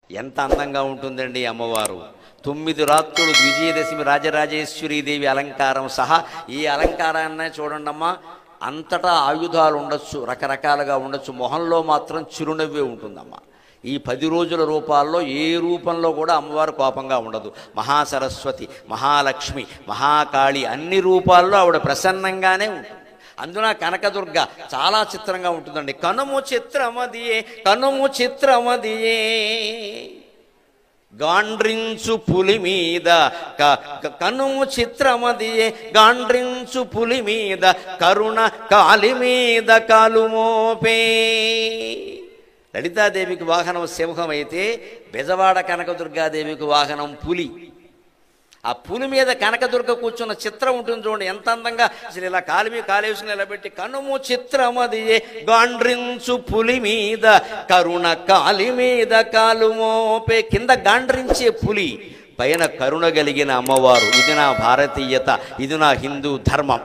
ఎంత అందంగా ఉంటుందండి అమ్మవారు. 9 రాత్రులు విజయదశమి రాజరాజేశ్వరీదేవి అలంకారం సహా ఈ అలంకారాన్నే చూడండమ్మా. అంతటా ఆయుధాలు ఉండొచ్చు, రకరకాలుగా ఉండొచ్చు, మొహంలో మాత్రం చిరునవ్వే ఉంటుందమ్మా. ఈ 10 రోజుల రూపాల్లో ఏ రూపంలో కూడా అమ్మవారు కోపంగా ఉండదు. మహాసరస్వతి, మహాలక్ష్మి, మహాకాళి అన్ని రూపాల్లో ఆవిడ ప్రసన్నంగానే ఉంటుంది. అందున కనకదుర్గ చాలా చిత్రంగా ఉంటుందండి. కనుము చిత్రమదియే, కనుము చిత్రమదియే, గాండ్రించు పులి మీద కనుము చిత్రమదియే, గాండ్రించు పులి మీద కరుణ కాలి మీద కాలు మోపే. లలితాదేవికి వాహనం సింహం అయితే బెజవాడ కనకదుర్గాదేవికి వాహనం పులి. ఆ పులి మీద కనకదుర్గ కూర్చున్న చిత్రం ఉంటుంది చూడండి, ఎంత అందంగా. అసలు ఇలా కాలేసుకుని ఇలా పెట్టి కనుము చిత్రమదియే, గాండ్రించు పులి మీద కరుణ కాలి మీద కాలు మోపే. కింద గాండ్రించే పులి, పైన కరుణ కలిగిన అమ్మవారు. ఇది నా భారతీయత, ఇది నా హిందూ ధర్మం.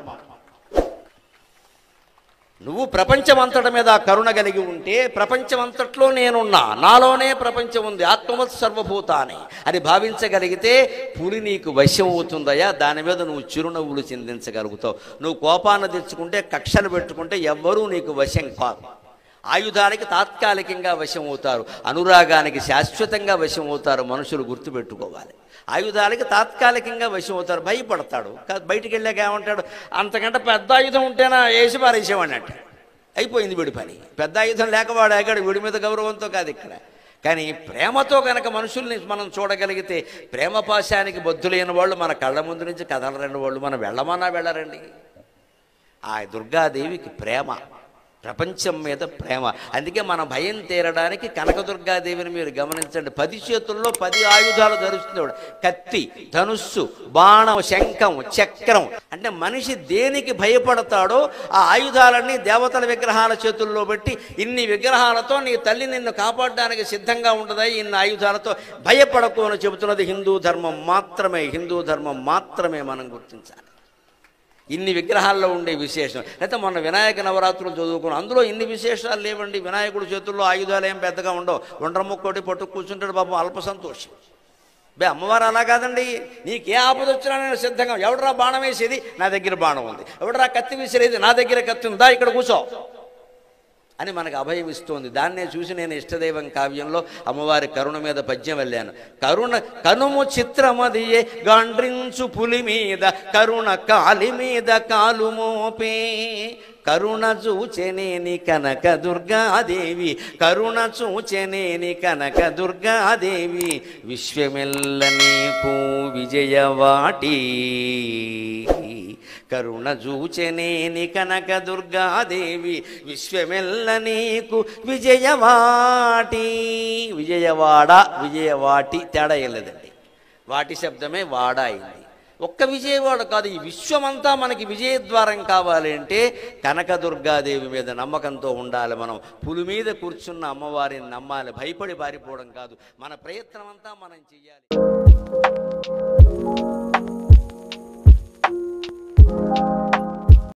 నువ్వు ప్రపంచమంతటి మీద కరుణ కలిగి ఉంటే ప్రపంచమంతట్లో నేనున్నా, నాలోనే ప్రపంచం ఉంది, ఆత్మవత్ సర్వభూతాన్ని అని భావించగలిగితే పులి నీకు వశం అవుతుందయా. దాని మీద నువ్వు చిరునవ్వులు చిందించగలుగుతావు. నువ్వు కోపాన్ని తెచ్చుకుంటే, కక్షలు పెట్టుకుంటే ఎవ్వరూ నీకు వశం కాదు. ఆయుధానికి తాత్కాలికంగా వశం అవుతారు, అనురాగానికి శాశ్వతంగా వశం అవుతారు. మనుషులు గుర్తుపెట్టుకోవాలి. ఆయుధాలకి తాత్కాలికంగా వశం అవుతారు. భయపడతాడు, బయటికి వెళ్ళాక ఏమంటాడు, అంతకంటే పెద్ద ఆయుధం ఉంటేనా వేసి పారేసేవాడిని అంటే అయిపోయింది వీడి పని. పెద్ద ఆయుధం లేకవాడు ఆగాడు, వీడి మీద గౌరవంతో కాదు ఇక్కడ. కానీ ప్రేమతో కనుక మనుషుల్ని మనం చూడగలిగితే, ప్రేమ పాశానికి బొద్దులైన వాళ్ళు మన కళ్ళ ముందు నుంచి కదలరండి. వాళ్ళు మనం వెళ్ళమన్నా వెళ్ళరండి. ఆ దుర్గాదేవికి ప్రేమ, ప్రపంచం మీద ప్రేమ. అందుకే మన భయం తీరడానికి కనకదుర్గాదేవిని మీరు గమనించండి. 10 చేతుల్లో 10 ఆయుధాలు ధరిస్తుంది. కత్తి, ధనుస్సు, బాణం, శంఖం, చక్రం. అంటే మనిషి దేనికి భయపడతాడో ఆ ఆయుధాలన్నీ దేవతల విగ్రహాల చేతుల్లో పెట్టి, ఇన్ని విగ్రహాలతో నీ తల్లి నిన్ను కాపాడడానికి సిద్ధంగా ఉండదా, ఇన్ని ఆయుధాలతో భయపడకు అని చెబుతున్నది హిందూ ధర్మం మాత్రమే. హిందూ ధర్మం మాత్రమే మనం గుర్తించాలి. ఇన్ని విగ్రహాల్లో ఉండే విశేషం. అయితే మొన్న వినాయక నవరాత్రులు చదువుకున్నాం, అందులో ఇన్ని విశేషాలు లేవండి. వినాయకుడి చేతుల్లో ఆయుధాలు ఏం పెద్దగా ఉండవు. ఒండ్రముక్కోటి పట్టు కూర్చుంటాడు పాపం, అల్ప సంతోషం. అమ్మవారు అలా కాదండి. నీకే ఆపద వచ్చినా నేను సిద్ధంగా. ఎవడరా బాణం వేసేది, నా దగ్గర బాణం ఉంది. ఎవడరా కత్తి విసిరేది, నా దగ్గర కత్తి ఉందా, ఇక్కడ కూర్చో అని మనకు అభయం ఇస్తోంది. దాన్నే చూసి నేను ఇష్టదైవం కావ్యంలో అమ్మవారి కరుణ మీద పద్యం వెళ్ళాను. కనుము చిత్రమదియే, గాండ్రించు పులి మీద కరుణ కాలి మీద కాలు మోపే. కరుణ చూచెనేని కనక దుర్గాదేవి, కరుణ చూచెనేని కనక దుర్గాదేవి, విశ్వమెల్ల నీకు విజయవాటి. కరుణ చూచెనేని కనక దుర్గాదేవి, విశ్వమెల్ల నీకు విజయవాటి. విజయవాడ, విజయవాటి తేడా ఏం లేదండి. వాటి శబ్దమే వాడ అయింది. ఒక్క విజయవాడ కాదు, ఈ విశ్వమంతా మనకి విజయద్వారం కావాలి అంటే కనకదుర్గాదేవి మీద నమ్మకంతో ఉండాలి. మనం పులి మీద కూర్చున్న అమ్మవారిని నమ్మాలి, భయపడి పారిపోవడం కాదు. మన ప్రయత్నం అంతా మనం చెయ్యాలి.